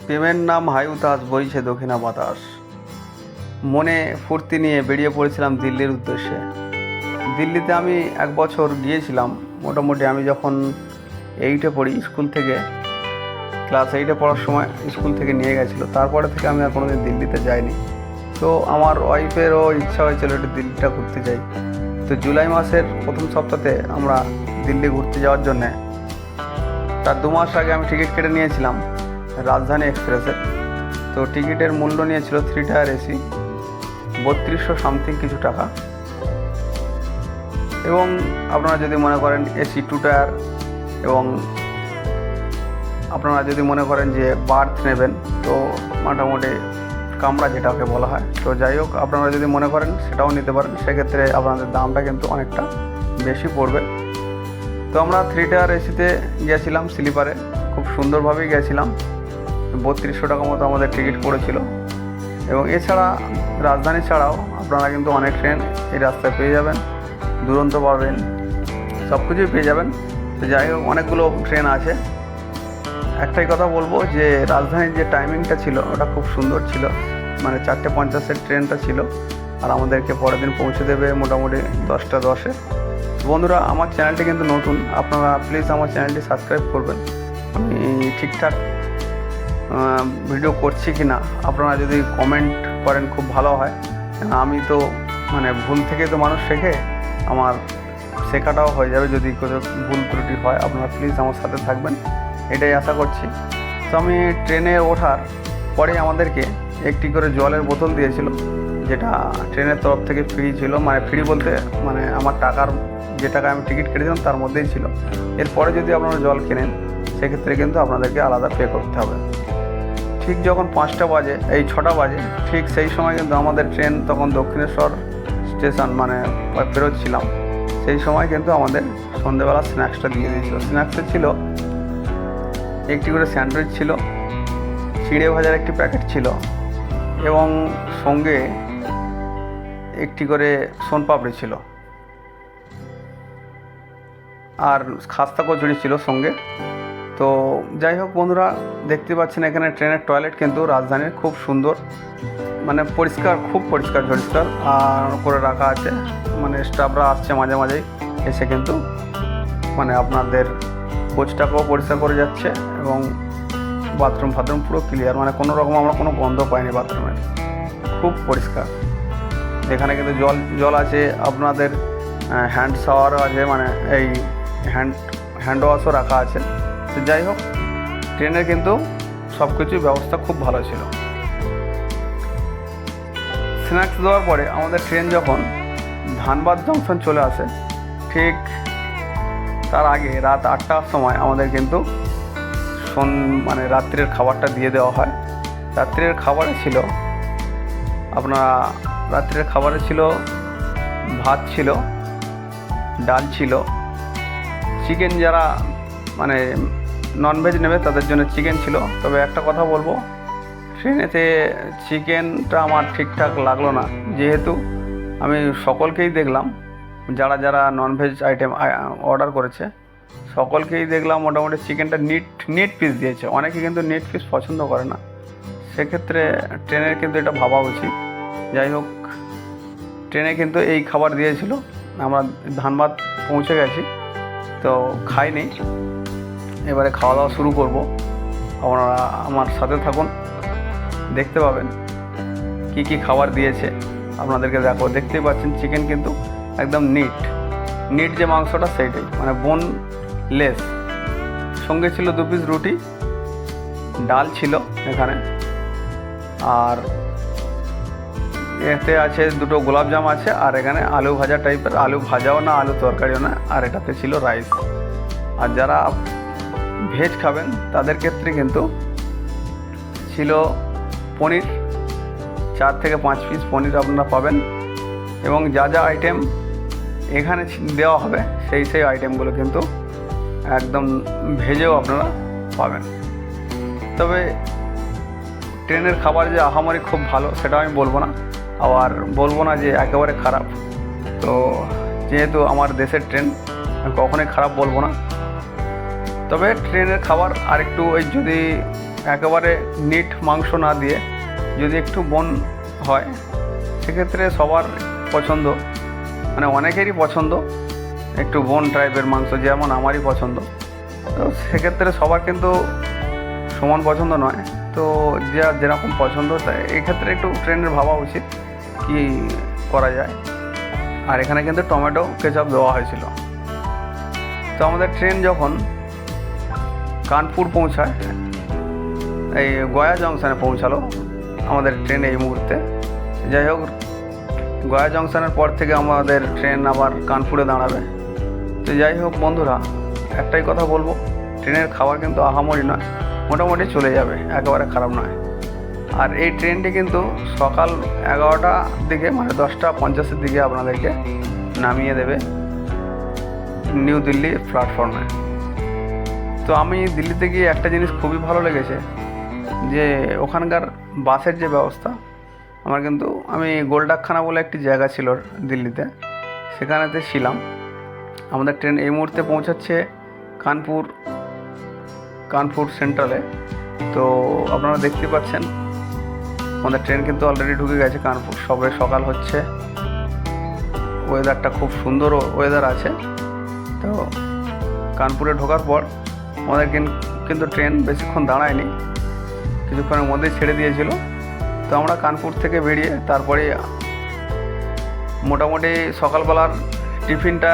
প্রেমের নাম হাই উতাস বইছে দক্ষিণা বাতাস। মনে ফুর্তি নিয়ে বেরিয়ে পড়েছিলাম দিল্লির উদ্দেশ্যে। দিল্লিতে আমি 1 বছর গিয়েছিলাম। মোটামুটি আমি যখন 8-এ পড়ি, স্কুল থেকে ক্লাস 8-এ পড়ার সময় স্কুল থেকে নিয়ে গেছিলো। তারপরে থেকে আমি আর কোনোদিন দিল্লিতে যাইনি। তো আমার ওয়াইফেরও ইচ্ছা হয়েছিল একটু দিল্লিটা ঘুরতে যাই। তো জুলাই মাসের প্রথম সপ্তাহে আমরা দিল্লি ঘুরতে যাওয়ার জন্যে তার 2 মাস আগে আমি টিকিট কেটে নিয়েছিলাম রাজধানী এক্সপ্রেসের। তো টিকিটের মূল্য নিয়েছিল 3 টায়ার এসি 3200 সামথিং কিছু টাকা। এবং আপনারা যদি মনে করেন এসি 2 টায়ার এবং আপনারা যদি মনে করেন যে বার্থ নেবেন, তো মোটামুটি কামরা যেটাকে বলা হয়, তো যাই হোক আপনারা যদি মনে করেন সেটাও নিতে পারেন। সেক্ষেত্রে আপনাদের দামটা কিন্তু অনেকটা বেশি পড়বে। তো আমরা 3 টায়ার এসিতে গিয়েছিলাম, স্লিপারে, খুব সুন্দরভাবেই গিয়েছিলাম। 3200 টাকা মতো আমাদের টিকিট পড়েছিল। এবং এছাড়া রাজধানী ছাড়াও আপনারা কিন্তু অনেক ট্রেন এই রাস্তায় পেয়ে যাবেন, দুরন্ত পাবেন, সব কিছুই পেয়ে যাবেন। তো যাই হোক অনেকগুলো ট্রেন আছে। একটাই কথা বলবো যে রাজধানীর যে টাইমিংটা ছিল ওটা খুব সুন্দর ছিল। মানে 4:50-এর ট্রেনটা ছিল, আর আমাদেরকে পরের দিন পৌঁছে দেবে মোটামুটি 10:10-এ। বন্ধুরা, আমার চ্যানেলটি কিন্তু নতুন, আপনারা প্লিজ আমার চ্যানেলটি সাবস্ক্রাইব করবেন। আমি ঠিকঠাক ভিডিও করছি কি না আপনারা যদি কমেন্ট করেন খুব ভালো হয়। আমি তো মানে ভুল থেকে তো মানুষ শেখে, আমার শেখাটাও হয়ে যাবে যদি কোনো ভুল ত্রুটি হয়। আপনারা প্লিজ আমার সাথে থাকবেন, এটাই আশা করছি। তো আমি ট্রেনে ওঠার পরে আমাদেরকে একটি করে জলের বোতল দিয়েছিল, যেটা ট্রেনের তরফ থেকে ফ্রি ছিল। মানে ফ্রি বলতে মানে আমার টাকার যে টাকা আমি টিকিট কেটেছিলাম তার মধ্যেই ছিল। এরপরে যদি আপনারা জল কেনেন সেক্ষেত্রে কিন্তু আপনাদেরকে আলাদা পে করতে হবে। ঠিক যখন 5টা বাজে, এই 6টা বাজে, ঠিক সেই সময় কিন্তু আমাদের ট্রেন তখন দক্ষিণেশ্বর স্টেশন মানে ফেরত ছিলাম। সেই সময় কিন্তু আমাদের সন্ধ্যেবেলা স্ন্যাক্সটা দিয়ে দিয়েছিল। স্ন্যাক্সে ছিল একটি করে স্যান্ডউইচ ছিল, চিড়ে ভাজার একটি প্যাকেট ছিল, এবং সঙ্গে একটি করে সোনপাপড়ি ছিল, আর খাস্তা কচুরি ছিল সঙ্গে। তো যাই হোক বন্ধুরা, দেখতে পাচ্ছেন এখানে ট্রেনের টয়লেট কিন্তু রাজধানীর খুব সুন্দর, মানে পরিষ্কার, খুব পরিষ্কার আর করে রাখা আছে। মানে স্টাফরা আসছে মাঝে মাঝেই এসে কিন্তু মানে আপনাদের কোচটাকেও পরিষ্কার করে যাচ্ছে, এবং বাথরুম পুরো ক্লিয়ার, মানে কোনো রকম আমরা কোনো গন্ধ পাইনি বাথরুমের, খুব পরিষ্কার। এখানে কিন্তু জল আছে, আপনাদের হ্যান্ড শাওয়ারও আছে, মানে এই হ্যান্ড ওয়াশও রাখা আছে। তো যাই হোক ট্রেনের কিন্তু সব কিছুর ব্যবস্থা খুব ভালো ছিল। স্ন্যাক্স দেওয়ার পরে আমাদের ট্রেন যখন ধানবাদ জংশন চলে আসে, ঠিক তার আগে রাত 8টার সময় আমাদের কিন্তু মানে রাত্রের খাবারটা দিয়ে দেওয়া হয়। রাত্রের খাবারে ছিল ভাত ছিল, ডাল ছিল, চিকেন, যারা মানে ননভেজ নেবে তাদের জন্য চিকেন ছিল। তবে একটা কথা বলবো, ট্রেনেতে চিকেনটা আমার ঠিকঠাক লাগলো না, যেহেতু আমি সকলকেই দেখলাম যারা ননভেজ আইটেম অর্ডার করেছে সকলকেই দেখলাম মোটামুটি চিকেনটা নিট পিস দিয়েছে। অনেকে কিন্তু নিট পিস পছন্দ করে না, সেক্ষেত্রে ট্রেনের কিন্তু এটা ভাবা উচিত। যাই হোক ট্রেনে কিন্তু এই খাবার দিয়েছিল। আমরা ধানবাদ পৌঁছে গেছি, তো খাইনি, এবারে খাওয়া দাওয়া শুরু করব। আপনারা আমার সাথে থাকুন, দেখতে পাবেন কি কি খাবার দিয়েছে আপনাদেরকে দেখতেই পাচ্ছেন। চিকেন কিন্তু একদম নিট যে মাংসটা সেইটাই, মানে বোনলেস। সঙ্গে ছিল 2 পিস রুটি, ডাল ছিল এখানে, আর এতে আছে 2টো গোলাপজাম আছে, আর এখানে আলু ভাজা টাইপের, আলু ভাজাও না আলু তরকারিও না, আর এটাতে ছিল রাইস। আর যারা ভেজ খাবেন তাদের ক্ষেত্রে কিন্তু ছিল পনির, 4 থেকে 5 পিস পনির আপনারা পাবেন। এবং যা আইটেম এখানে দেওয়া হবে সেই আইটেমগুলো কিন্তু একদম ভেজেও আপনারা পাবেন। তবে ট্রেনের খাবার যে আহামরি খুব ভালো সেটা আমি বলবো না, আবার বলবো না যে একেবারে খারাপ। তো যেহেতু আমার দেশের ট্রেন, আমি কখনোই খারাপ বলবো না। তবে ট্রেনের খাবার আরেকটু ওই যদি একেবারে নিট মাংস না দিয়ে যদি একটু বোন হয় সেক্ষেত্রে সবার পছন্দ, মানে অনেকেরই পছন্দ একটু বোন টাইপের মাংস, যেমন আমারই পছন্দ। তো সেক্ষেত্রে সবার কিন্তু সমান পছন্দ নয়, তো যেরকম পছন্দ তাই এক্ষেত্রে একটু ট্রেনের ভাবা উচিত কি করা যায়। আর এখানে কিন্তু টমেটো কেচাপ দেওয়া হয়েছিল। তো আমাদের ট্রেন যখন কানপুর পৌঁছায়, এই গয়া জংশনে পৌঁছালো আমাদের ট্রেন এই মুহূর্তে। যাই হোক, গয়া জংশনের পর থেকে আমাদের ট্রেন আবার কানপুরে দাঁড়াবে। তো যাই হোক বন্ধুরা, একটাই কথা বলবো, ট্রেনের খাবার কিন্তু আহামরি নয়, মোটামুটি চলে যাবে, একেবারে খারাপ নয়। আর এই ট্রেনটি কিন্তু সকাল 11টার দিকে, মানে 10:50-এর দিকে আপনাদেরকে নামিয়ে দেবে নিউ দিল্লি প্ল্যাটফর্মে। তো আমি দিল্লিতে গিয়ে একটা জিনিস খুবই ভালো লেগেছে, যে ওখানকার বাসের যে ব্যবস্থা। আমি গোলডাকখানা বলে একটি জায়গা ছিল দিল্লিতে, সেখানেতে ছিলাম। আমাদের ট্রেন এই মুহূর্তে পৌঁছাচ্ছে কানপুর সেন্ট্রালে। তো আপনারা দেখতে পাচ্ছেন আমাদের ট্রেন কিন্তু অলরেডি ঢুকে গেছে কানপুর। সবে সকাল হচ্ছে, ওয়েদারটা খুব সুন্দর ওয়েদার আছে। তো কানপুরে ঢোকার পর আমাদের কিন্তু ট্রেন বেশিক্ষণ দাঁড়ায়নি, কিছুক্ষণের মধ্যেই ছেড়ে দিয়েছিল। তো আমরা কানপুর থেকে বেরিয়ে তারপরে মোটামুটি সকালবেলার টিফিনে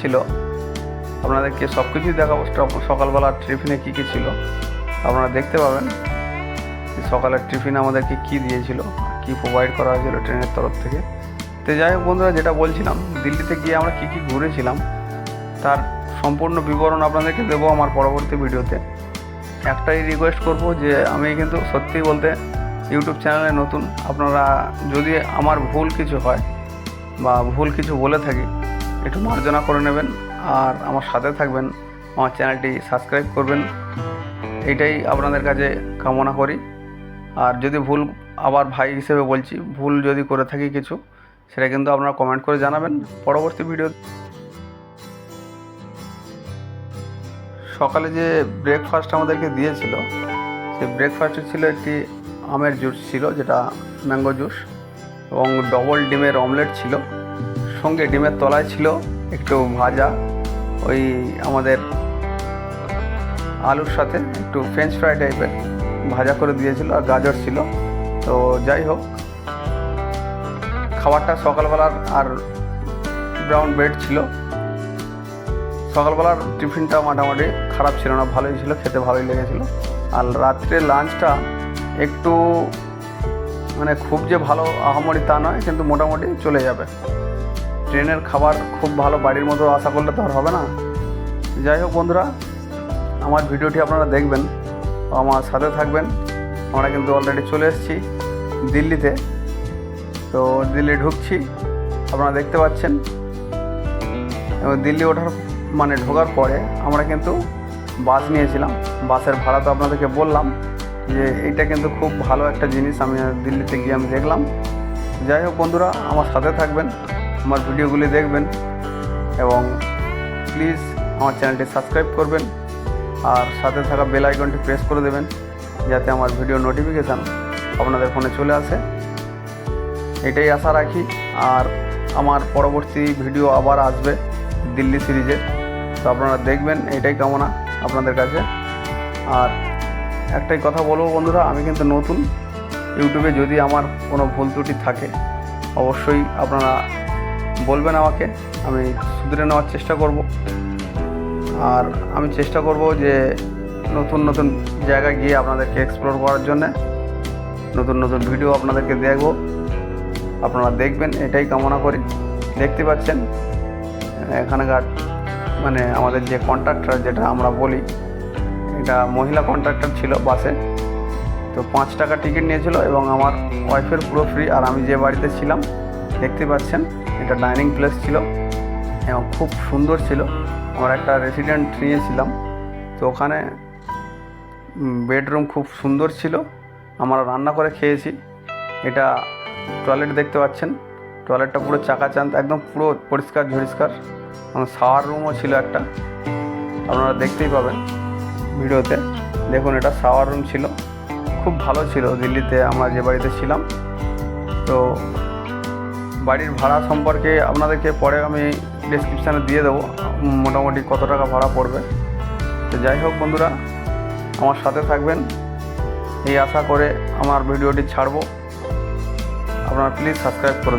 ছিল, আপনাদেরকে সব কিছুই দেখাবো। সকালবেলার টিফিনে কী কী ছিল আপনারা দেখতে পাবেন। সকালের টিফিন আমাদেরকে কী দিয়েছিল, কী প্রোভাইড করা হয়েছিল ট্রেনের তরফ থেকে। তো যাই হোক বন্ধুরা, যেটা বলছিলাম, দিল্লিতে গিয়ে আমরা কী কী ঘুরেছিলাম তার সম্পূর্ণ বিবরণ আপনাদেরকে দেবো আমার পরবর্তী ভিডিওতে। একটাই রিকোয়েস্ট করব, যে আমি কিন্তু সত্যি বলতে ইউটিউব চ্যানেলে নতুন। আপনারা যদি আমার ভুল কিছু হয় বা ভুল কিছু বলে থাকি, একটু মার্জনা করে নেবেন আর আমার সাথে থাকবেন, আমার চ্যানেলটি সাবস্ক্রাইব করবেন, এইটাই আপনাদের কাছে কামনা করি। আর যদি ভুল, আবার ভাই হিসেবে বলছি, ভুল যদি করে থাকি কিছু, সেটা কিন্তু আপনারা কমেন্ট করে জানাবেন পরবর্তী ভিডিও। সকালে যে ব্রেকফাস্ট আমাদেরকে দিয়েছিল, সেই ব্রেকফাস্টে ছিল একটি আমের জুস ছিল, যেটা ম্যাঙ্গো জুস, এবং ডবল ডিমের অমলেট ছিল। সঙ্গে ডিমের তলায় ছিল একটু ভাজা, ওই আমাদের আলুর সাথে একটু ফ্রেঞ্চ ফ্রাই টাইপের ভাজা করে দিয়েছিল, আর গাজর ছিল। তো যাই হোক, খাবারটা সকালবেলার, আর ব্রাউন ব্রেড ছিল। সকালবেলার টিফিনটা মোটামুটি খারাপ ছিল না, ভালোই ছিল, খেতে ভালোই লেগেছিল। আর রাত্রে লাঞ্চটা একটু, মানে খুব যে ভালো আহামরি তা নয়, কিন্তু মোটামুটি চলে যাবে। ট্রেনের খাবার খুব ভালো বাড়ির মতো আশা করলে তো আর হবে না। যাই হোক বন্ধুরা, আমার ভিডিওটি আপনারা দেখবেন, আমার সাথে থাকবেন। আমরা কিন্তু অলরেডি চলে এসেছি দিল্লিতে। তো দিল্লি ঢুকছি, আপনারা দেখতে পাচ্ছেন। এবং দিল্লি ঢোকার পরে আমরা কিন্তু বাস নিয়েছিলাম। বাসের ভাড়া তো আপনাদেরকে বললাম, যে এইটা কিন্তু খুব ভালো একটা জিনিস আমি দিল্লিতে গিয়ে আমি দেখলাম। যাই হোক বন্ধুরা, আমার সাথে থাকবেন, আমার ভিডিওগুলি দেখবেন, এবং প্লিজ আমার চ্যানেলটি সাবস্ক্রাইব করবেন, আর সাথে থাকা বেল আইকনটি প্রেস করে দেবেন, যাতে আমার ভিডিও নোটিফিকেশান আপনাদের ফোনে চলে আসে। এটাই আশা রাখি। আর আমার পরবর্তী ভিডিও আবার আসবে দিল্লি সিরিজের, তো আপনারা দেখবেন, এটাই কামনা আপনাদের কাছে। আর একটাই কথা বলবো বন্ধুরা, আমি কিন্তু নতুন ইউটিউবে, যদি আমার কোনো ভুল ত্রুটি থাকে অবশ্যই আপনারা বলবেন আমাকে, আমি শুধরে নেওয়ার চেষ্টা করব। আর আমি চেষ্টা করব যে নতুন নতুন জায়গায় গিয়ে আপনাদেরকে এক্সপ্লোর করার জন্যে নতুন নতুন ভিডিও আপনাদেরকে দেখব, আপনারা দেখবেন, এটাই কামনা করি। দেখতে পাচ্ছেন এখানকার আমাদের যে কন্ট্রাক্টর, যেটা আমরা বলি, এটা মহিলা কন্ট্রাক্টর ছিল বাসে। তো 5 টাকা টিকিট নিয়েছিল, এবং আমার ওয়াইফের পুরো ফ্রি। আর আমি যে বাড়িতে ছিলাম দেখতে পাচ্ছেন, এটা ডাইনিং প্লেস ছিল এবং খুব সুন্দর ছিল। আমরা একটা রেসিডেন্ট নিয়েছিলাম, তো ওখানে বেডরুম খুব সুন্দর ছিল, আমরা রান্না করে খেয়েছি। এটা টয়লেট দেখতে পাচ্ছেন, টয়লেটটা পুরো চাকাচাঁদ, একদম পুরো পরিষ্কার ঝরিষ্কার। শাওয়ার রুমও ছিল একটা, আপনারা দেখতেই পাবেন। ভিডিওতে। দেখুন, এটা শাওয়ার রুম ছিল, খুব ভালো ছিল দিল্লিতে আমরা যে বাড়িতে ছিলাম। তো বাড়ির ভাড়া সম্পর্কে আপনাদেরকে পরে আমি ডেসক্রিপশানে দিয়ে দেবো মোটামুটি কত টাকা ভাড়া পড়বে। তো যাই হোক বন্ধুরা, আমার সাথে থাকবেন এই আশা করে আমার ভিডিওটি ছাড়বো। আপনারা প্লিজ সাবস্ক্রাইব করে